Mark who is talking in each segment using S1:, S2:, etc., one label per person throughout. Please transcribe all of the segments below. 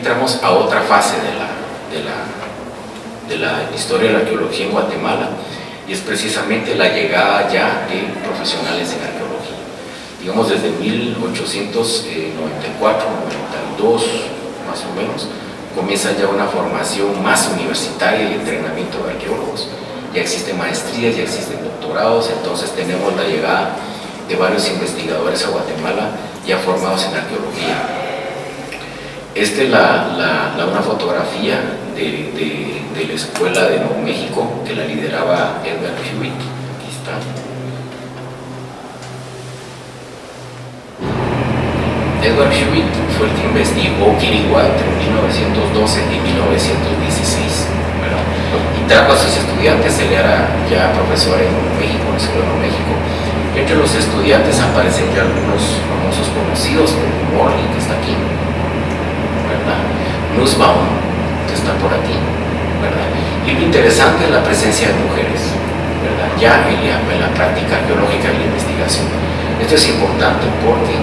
S1: entramos a otra fase de la historia de la arqueología en Guatemala, y es precisamente la llegada ya de profesionales en arqueología. Digamos, desde 1894, 92, más o menos, comienza ya una formación más universitaria y entrenamiento de arqueólogos. Ya existen maestrías, ya existen doctorados, entonces tenemos la llegada de varios investigadores a Guatemala ya formados en arqueología. Esta es una fotografía de la escuela de Nuevo México, que la lideraba Edward Hewitt. Aquí está. Edward Hewitt fue el que investigó Quiriguá entre 1912 y 1916, ¿verdad? Y trajo a sus estudiantes. Él era ya profesor en Nuevo México, en la escuela de Nuevo México. Entre los estudiantes aparecen ya algunos famosos conocidos, como Morley, que está aquí, ¿verdad? Nussbaum, que está por aquí, ¿verdad? Y lo interesante es la presencia de mujeres, ¿verdad? Ya en la práctica arqueológica y la investigación. Esto es importante porque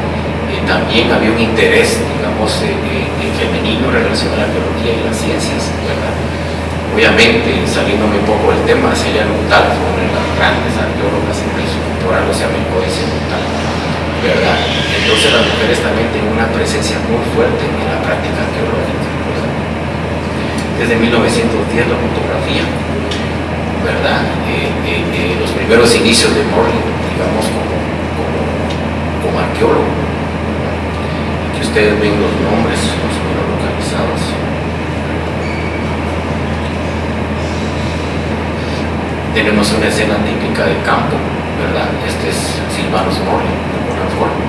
S1: también había un interés, digamos, femenino en relación a la arqueología y las ciencias, ¿verdad? Obviamente, saliéndome un poco del tema, Celia Nuttall fue una de las grandes arqueólogas en México, por algo se llama el Códice Nuttall, ¿verdad? Entonces las mujeres también tienen una presencia muy fuerte en la práctica arqueológica, ¿verdad? Desde 1910 la fotografía, ¿verdad? Los primeros inicios de Morley, digamos, como arqueólogo. Aquí ustedes ven los nombres, los menos localizados. Tenemos una escena típica de campo, ¿verdad? Este es Sylvanus Morley, de alguna forma.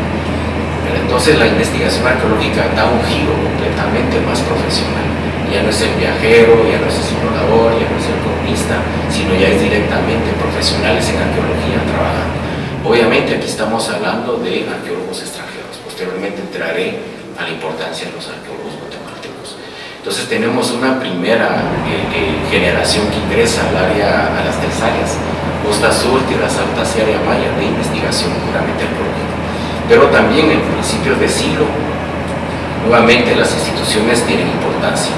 S1: Pero entonces la investigación arqueológica da un giro completamente más profesional. Ya no es el viajero, ya no es el explorador, ya no es el cronista, sino ya es directamente profesionales en arqueología trabajando. Obviamente aquí estamos hablando de arqueólogos extranjeros. Posteriormente entraré a la importancia de los arqueólogos guatemaltecos. Entonces tenemos una primera generación que ingresa al área, a las terciarias, Costa Sur, Tierras Altas y área maya, de investigación puramente arqueológica. Pero también en principios de siglo, nuevamente las instituciones tienen importancia.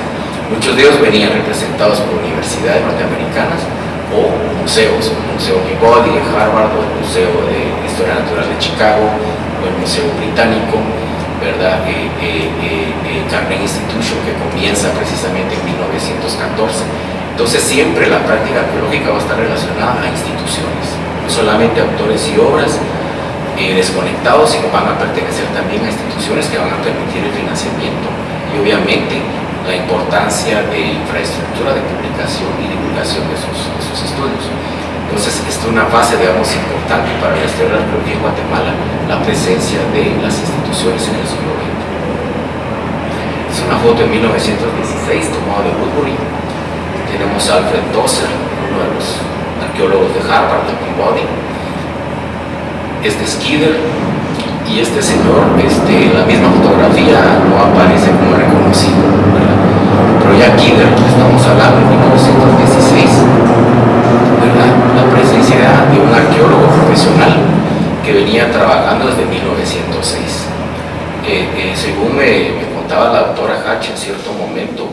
S1: Muchos de ellos venían representados por universidades norteamericanas o museos, el Museo Peabody de Harvard, o el Museo de Historia Natural de Chicago, o el Museo Británico, ¿verdad? Carnegie Institution, que comienza precisamente en 1914. Entonces siempre la práctica arqueológica va a estar relacionada a instituciones, no solamente autores y obras desconectados, sino van a pertenecer también a instituciones que van a permitir el financiamiento y obviamente la importancia de infraestructura de publicación y divulgación de sus estudios. Entonces, esta es una fase, digamos, importante para la historia de la arqueología en Guatemala, la presencia de las instituciones en el siglo XX. Es una foto de 1916 tomada de Woodbury. Tenemos a Alfred Tosser, uno de los arqueólogos de Harvard, de Peabody. Este es Kidder, y este señor, la misma fotografía no aparece como reconocido, ¿verdad? Pero ya Kidder, estamos hablando de 1916, ¿verdad? La presencia de un arqueólogo profesional que venía trabajando desde 1906. Según me contaba la doctora Hatch en cierto momento,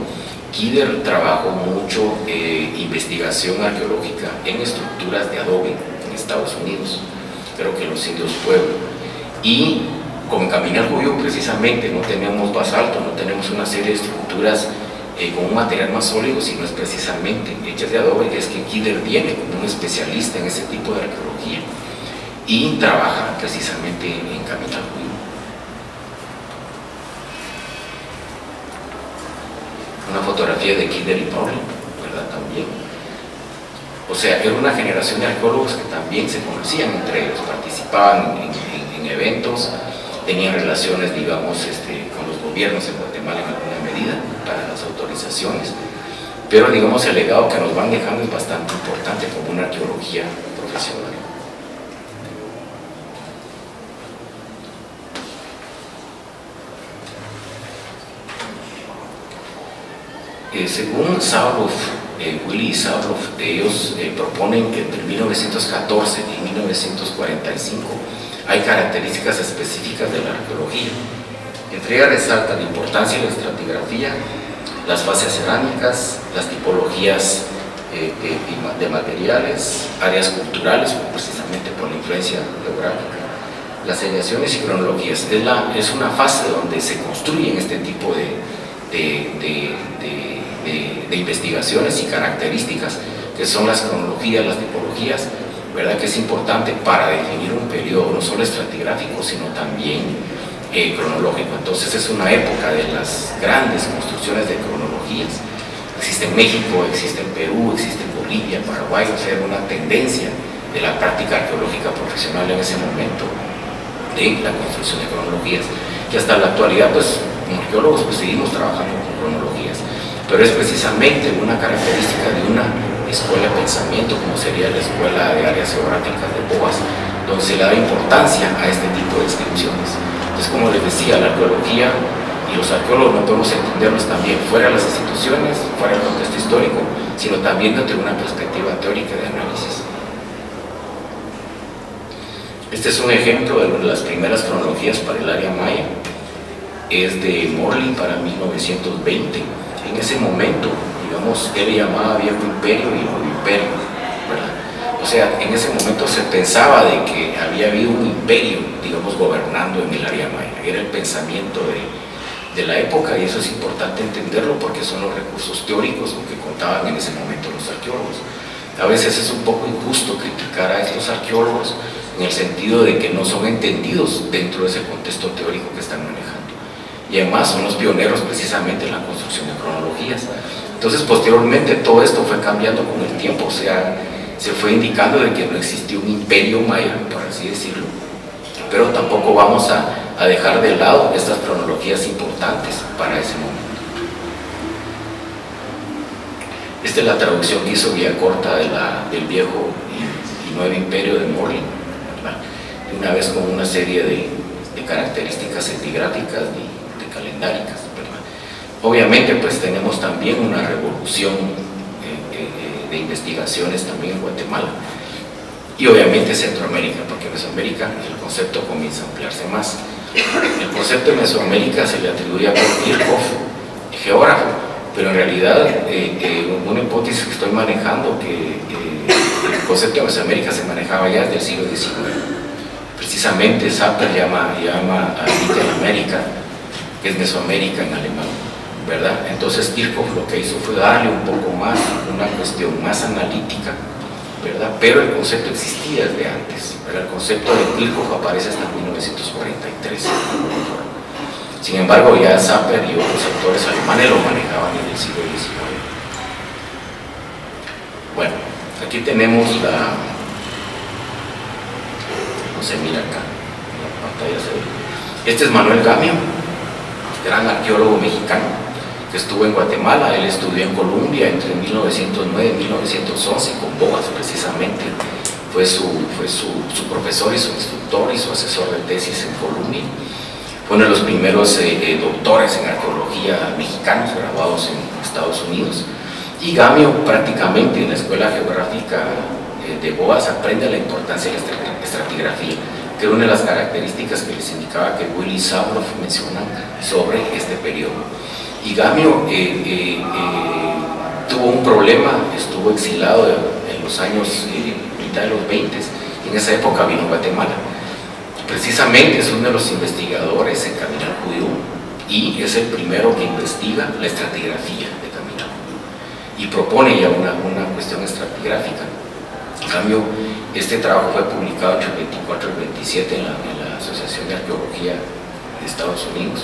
S1: Kidder trabajó mucho investigación arqueológica en estructuras de adobe en Estados Unidos, pero que los indios pueblo. Y con Caminal Judío precisamente no tenemos basalto, no tenemos una serie de estructuras con un material más sólido, sino es precisamente hechas de adobe, que es que Kidder viene como un especialista en ese tipo de arqueología y trabaja precisamente en Caminal Judío. Una fotografía de Kidder y Morley, ¿verdad? También. O sea, era una generación de arqueólogos que también se conocían entre ellos, participaban en eventos, tenían relaciones, digamos, con los gobiernos en Guatemala en alguna medida para las autorizaciones, pero digamos el legado que nos van dejando es bastante importante como una arqueología profesional. Según Sauroff, Willy y Sauroff, ellos proponen que entre 1914 y 1945 hay características específicas de la arqueología Entre ellas resalta la importancia de la estratigrafía, las fases cerámicas, las tipologías de materiales, áreas culturales, precisamente por la influencia geográfica, las seriaciones y cronologías. Es una fase donde se construyen este tipo de investigaciones y características, que son las cronologías, las tipologías, ¿verdad? Que es importante para definir un periodo no solo estratigráfico, sino también cronológico. Entonces es una época de las grandes construcciones de cronologías. Existe en México, existe en Perú, existe en Bolivia, Paraguay. O sea, era una tendencia de la práctica arqueológica profesional en ese momento de la construcción de cronologías, que hasta la actualidad, pues, como arqueólogos, pues seguimos trabajando con cronologías, pero es precisamente una característica de una escuela de pensamiento, como sería la escuela de áreas geográficas de Boas, donde se le da importancia a este tipo de descripciones. Entonces, como les decía, la arqueología y los arqueólogos no podemos entenderlos también fuera de las instituciones, fuera del contexto histórico, sino también desde una perspectiva teórica de análisis. Este es un ejemplo de las primeras cronologías para el área maya. Es de Morley para 1920. En ese momento, digamos, él llamaba Viejo Imperio y Nuevo Imperio, ¿verdad? O sea, en ese momento se pensaba de que había habido un imperio, digamos, gobernando en el área maya. Era el pensamiento de la época, y eso es importante entenderlo porque son los recursos teóricos con que contaban en ese momento los arqueólogos. A veces es un poco injusto criticar a estos arqueólogos en el sentido de que no son entendidos dentro de ese contexto teórico que están manejando. Y además son los pioneros precisamente en la construcción de cronologías. Entonces, posteriormente todo esto fue cambiando con el tiempo, o sea, se fue indicando de que no existió un imperio maya, por así decirlo, pero tampoco vamos a dejar de lado estas cronologías importantes para ese momento. Esta es la traducción que hizo Villacorta del Viejo y Nuevo Imperio de Morley, una vez con una serie de características epigráficas de calendáricas, ¿verdad? Obviamente, pues tenemos también una revolución de investigaciones también en Guatemala y obviamente Centroamérica, porque en Mesoamérica el concepto comienza a ampliarse más. El concepto de Mesoamérica se le atribuye a Kirchhoff, geógrafo, pero en realidad una hipótesis que estoy manejando, que el concepto de Mesoamérica se manejaba ya desde el siglo XIX. Precisamente Sapper llama a Mittelamérica, que es Mesoamérica en alemán, ¿verdad? Entonces Kirchhoff lo que hizo fue darle un poco más, una cuestión más analítica, ¿verdad? Pero el concepto existía desde antes, ¿verdad? El concepto de Kirchhoff aparece hasta 1943. Sin embargo, ya Sapper y otros autores alemanes lo manejaban en el siglo XIX. Bueno, aquí tenemos no se mira acá, en la pantalla se ve. Este es Manuel Gamio, gran arqueólogo mexicano, que estuvo en Guatemala. Él estudió en Columbia entre 1909 y 1911 con Boas, precisamente. Fue su profesor y su instructor y su asesor de tesis en Columbia. Fue uno de los primeros doctores en arqueología mexicanos graduados en Estados Unidos. Y Gamio, prácticamente en la Escuela Geográfica de Boas, aprende la importancia de la estratigrafía, que era una de las características que les indicaba que Willy Sabloff menciona sobre este periodo. Y Gamio tuvo un problema, estuvo exilado en los años mitad de los 20, y en esa época vino a Guatemala. Precisamente es uno de los investigadores en Caminal Judío y es el primero que investiga la estratigrafía de Caminal Judío y propone ya una cuestión estratigráfica. En cambio, este trabajo fue publicado entre el 24 y el 27 en la Asociación de Arqueología de Estados Unidos.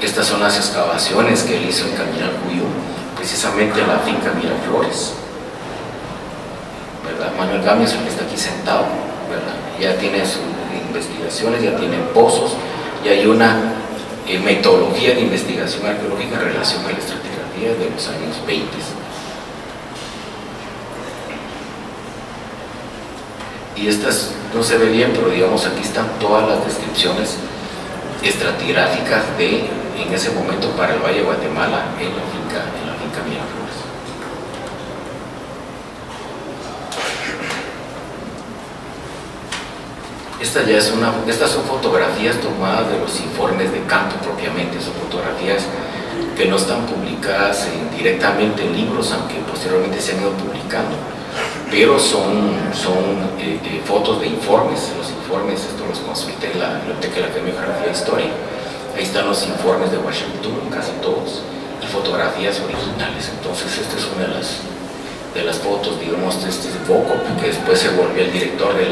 S1: Estas son las excavaciones que él hizo en Caminal Judío, precisamente en la finca Miraflores, ¿verdad? Manuel Gamio es el que está aquí sentado, ¿verdad? Ya tiene sus investigaciones, ya tiene pozos, y hay una metodología de investigación arqueológica en relación a la estratigrafía de los años 20. Y estas no se ve bien, pero digamos aquí están todas las descripciones estratigráficas en ese momento para el Valle de Guatemala en la finca Miraflores. Estas son fotografías tomadas de los informes de campo propiamente, son fotografías que no están publicadas directamente en libros, aunque posteriormente se han ido publicando, pero son fotos de informes. Los informes, esto los consulté en la Biblioteca de la Academia de Geografía e Historia. Ahí están los informes de Washington, casi todos, y fotografías originales. Entonces esta es una de las fotos, digamos, de este Bocop, que después se volvió el director del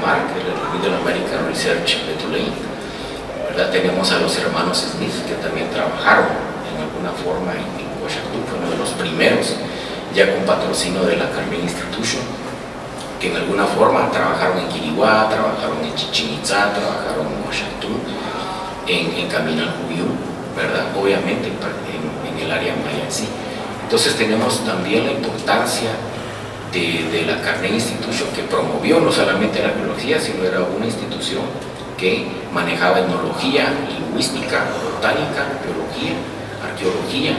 S1: MARC, el Middle American Research de Tulane, ¿verdad? Tenemos a los hermanos Smith, que también trabajaron en alguna forma en Washington, fue uno de los primeros, ya con patrocinio de la Carnegie Institution, que en alguna forma trabajaron en Quiriguá, trabajaron en Chichén Itzá, trabajaron en Washington, en Caminal Juyú, ¿verdad? Obviamente en el área maya en sí. Entonces tenemos también la importancia de la Carnegie Institution, que promovió no solamente la arqueología, sino era una institución que manejaba etnología, lingüística, botánica, biología, arqueología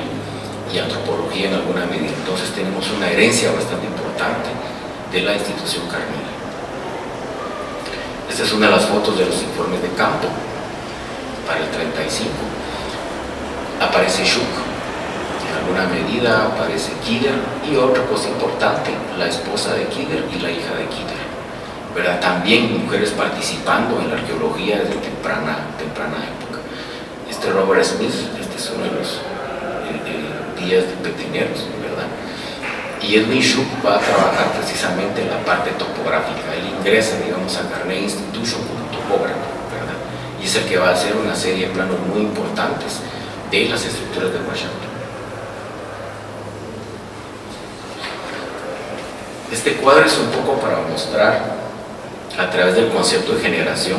S1: y antropología en alguna medida. Entonces tenemos una herencia bastante importante de la institución Carnegie. Esta es una de las fotos de los informes de campo para el 35. Aparece Shuk, en alguna medida aparece Kider, y otra cosa importante, la esposa de Kider y la hija de Kider, ¿verdad? También mujeres participando en la arqueología desde temprana época. Robert Smith, este es uno de los días de petineros, ¿verdad? Y Edwin Shuk va a trabajar precisamente en la parte topográfica. Él ingresa, digamos, a Carnegie Institution como topógrafo, ¿verdad? Y es el que va a hacer una serie de planos muy importantes de las estructuras de Washington. Este cuadro es un poco para mostrar a través del concepto de generación,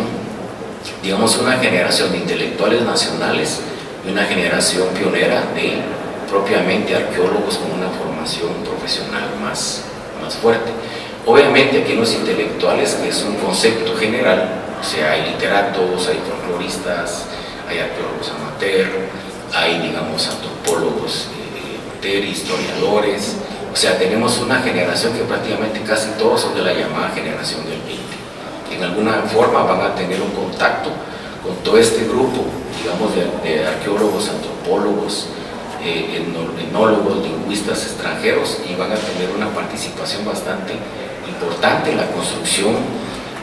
S1: digamos, una generación de intelectuales nacionales y una generación pionera de propiamente arqueólogos con una formación profesional más fuerte. Obviamente aquí en los intelectuales es un concepto general, o sea, hay literatos, hay folcloristas, hay arqueólogos amateur, hay, digamos, antropólogos historiadores. O sea, tenemos una generación que prácticamente casi todos son de la llamada generación del 20. Que en alguna forma van a tener un contacto con todo este grupo, digamos, de arqueólogos, antropólogos, etnólogos, lingüistas extranjeros, y van a tener una participación bastante importante en la construcción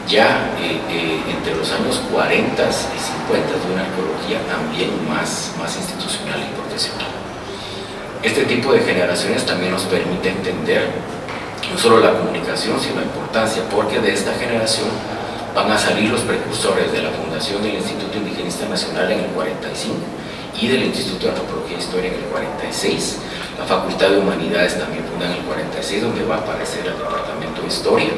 S1: ya entre los años 40 y 50 de una arqueología también más institucional y profesional. Este tipo de generaciones también nos permite entender no solo la comunicación, sino la importancia, porque de esta generación van a salir los precursores de la fundación del Instituto Indigenista Nacional en el 45 y del Instituto de Antropología e Historia en el 46. La Facultad de Humanidades también funda en el 46, donde va a aparecer el Departamento de Historia,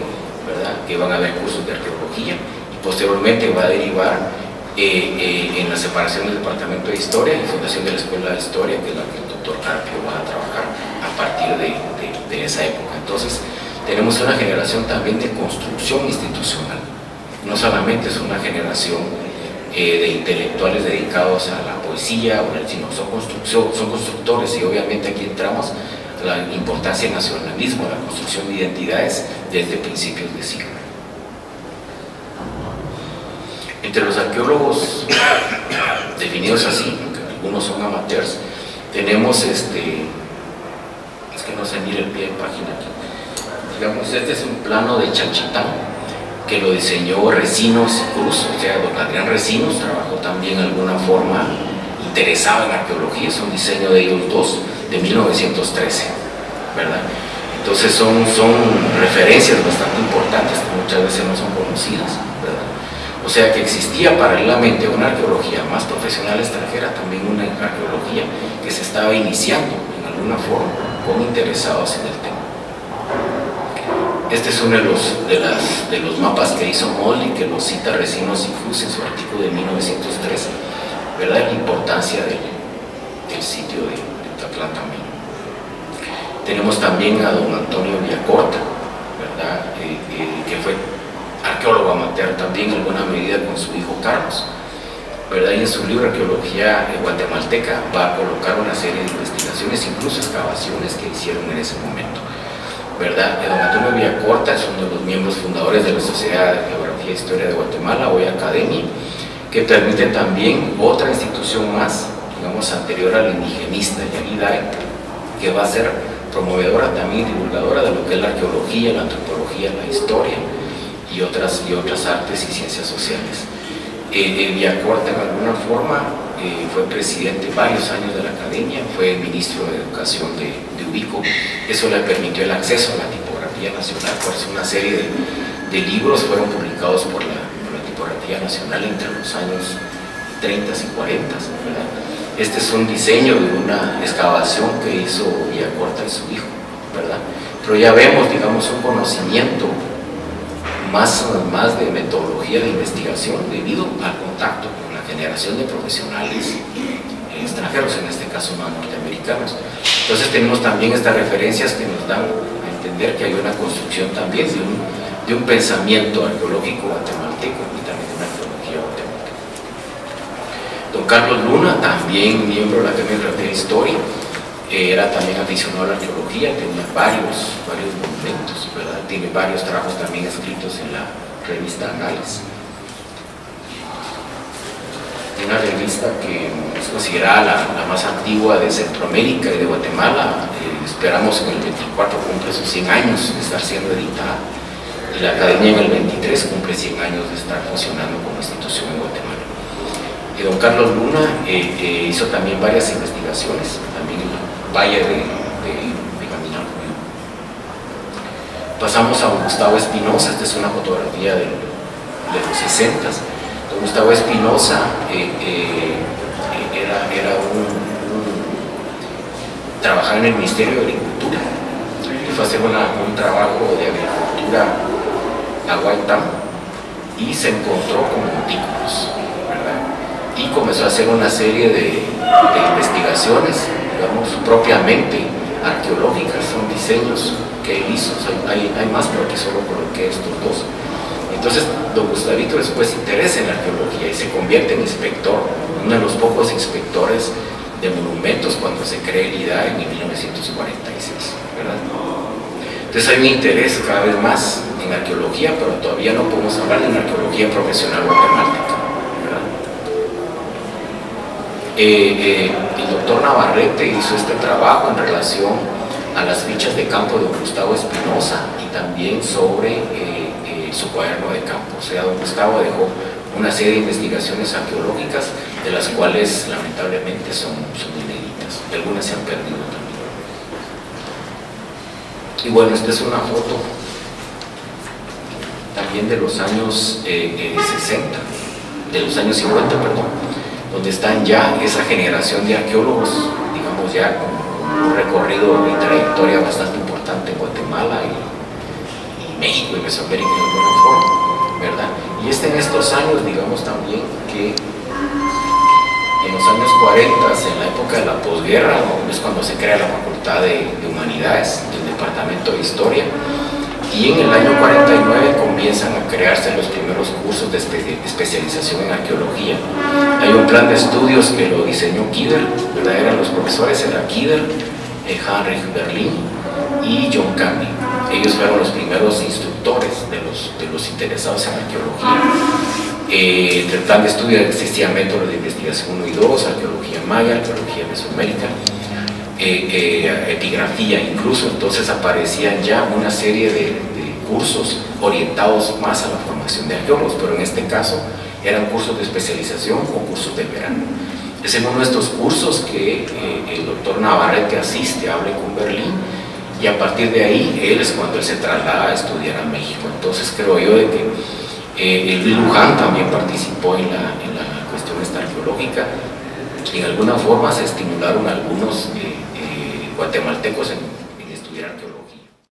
S1: ¿verdad? Que van a haber cursos de arqueología, y posteriormente va a derivar en la separación del Departamento de Historia y fundación de la Escuela de Historia, que es la que el doctor Carpio va a trabajar a partir de esa época. Entonces tenemos una generación también de construcción institucional, no solamente es una generación de intelectuales dedicados a la poesía, sino son constructores, y obviamente aquí entramos la importancia del nacionalismo, la construcción de identidades desde principios de siglo. Entre los arqueólogos definidos así, aunque algunos son amateurs, tenemos es que no se mira el pie de página aquí. Digamos, este es un plano de Chalchitán que lo diseñó Recinos Cruz, o sea, don Adrián Recinos trabajó también de alguna forma interesado en arqueología, es un diseño de ellos dos de 1913, ¿verdad? Entonces son referencias bastante importantes que muchas veces no son conocidas, ¿verdad? O sea que existía paralelamente una arqueología más profesional extranjera, también una arqueología que se estaba iniciando en alguna forma con interesados en el tema. Este es uno de los mapas que hizo Moll y que lo cita Recinos y Cruz en su artículo de 1913, ¿verdad? La importancia del sitio de Tatlán también. Tenemos también a don Antonio Villacorta, ¿verdad? Que fue arqueólogo amateur también en alguna medida con su hijo Carlos, ¿verdad? Y en su libro Arqueología Guatemalteca va a colocar una serie de investigaciones, incluso excavaciones que hicieron en ese momento, ¿verdad? Don Antonio Villacorta es uno de los miembros fundadores de la Sociedad de Geografía e Historia de Guatemala, hoy Academia, que permite también otra institución más, digamos, anterior al indigenista y al IDAE, que va a ser promovedora también, divulgadora de lo que es la arqueología, la antropología, la historia y otras artes y ciencias sociales. Villacorta, en alguna forma, fue presidente varios años de la Academia, fue ministro de Educación de Ubico. Eso le permitió el acceso a la tipografía nacional, por eso una serie de libros fueron publicados por la tipografía nacional entre los años 30 y 40, ¿verdad? Este es un diseño de una excavación que hizo Villacorta y su hijo, ¿verdad? Pero ya vemos, digamos, un conocimiento más de metodología de investigación debido al contacto con la generación de profesionales extranjeros, en este caso no norteamericanos. Entonces tenemos también estas referencias que nos dan a entender que hay una construcción también de un pensamiento arqueológico guatemalteco y también de una arqueología guatemalteca. Don Carlos Luna, también miembro de la Academia de Geografía e Historia, era también aficionado a la arqueología, tenía varios monumentos, ¿verdad? Tiene varios trabajos también escritos en la revista Anales. Una revista que es considerada la más antigua de Centroamérica y de Guatemala. Esperamos en el 24 cumple sus 100 años de estar siendo editada, y la Academia en el 23 cumple 100 años de estar funcionando como institución en Guatemala. Y don Carlos Luna hizo también varias investigaciones, también en el Valle de Gaminalco. Pasamos a don Gustavo Espinosa. Esta es una fotografía de los 60s. Don Gustavo Espinosa trabajaba en el Ministerio de Agricultura y fue a hacer un trabajo de agricultura a Guaytam y se encontró con montículos, ¿verdad? Y comenzó a hacer una serie de investigaciones, digamos, propiamente arqueológicas. Son diseños que él hizo, hay más, pero aquí solo coloqué estos dos. Entonces, don Gustavito después se interesa en la arqueología y se convierte en inspector, uno de los pocos inspectores de monumentos cuando se crea el IDAE en 1946, ¿verdad? Entonces hay un interés cada vez más en arqueología, pero todavía no podemos hablar de una arqueología profesional guatemalteca, ¿verdad? El doctor Navarrete hizo este trabajo en relación a las fichas de campo de don Gustavo Espinosa y también sobre su cuaderno de campo. O sea, don Gustavo dejó una serie de investigaciones arqueológicas, de las cuales lamentablemente son inéditas, y algunas se han perdido también. Y bueno, esta es una foto también de los años 60, de los años 50, perdón, donde están ya esa generación de arqueólogos, digamos, ya con un recorrido y trayectoria bastante importante en Guatemala y México y Mesoamérica de alguna forma, ¿verdad? Y en estos años, digamos también que en los años 40, en la época de la posguerra, es cuando se crea la Facultad de Humanidades del Departamento de Historia, y en el año 49 comienzan a crearse los primeros cursos de especialización en arqueología. Hay un plan de estudios que lo diseñó Kider, ¿verdad? Eran los profesores, era Kider, Heinrich Berlin y John Candy. Ellos fueron los primeros instructores de los interesados en arqueología. Entre el plan de estudio existían métodos de investigación 1 y 2, arqueología maya, arqueología mesoamérica, epigrafía incluso. Entonces aparecían ya una serie de cursos orientados más a la formación de arqueólogos, pero en este caso eran cursos de especialización o cursos de verano. Es en uno de estos cursos que el doctor Navarrete asiste, habla con Berlín, y a partir de ahí él es cuando él se traslada a estudiar a México. Entonces creo yo de que Luis Luján también participó en la cuestión esta arqueológica, y de alguna forma se estimularon algunos guatemaltecos en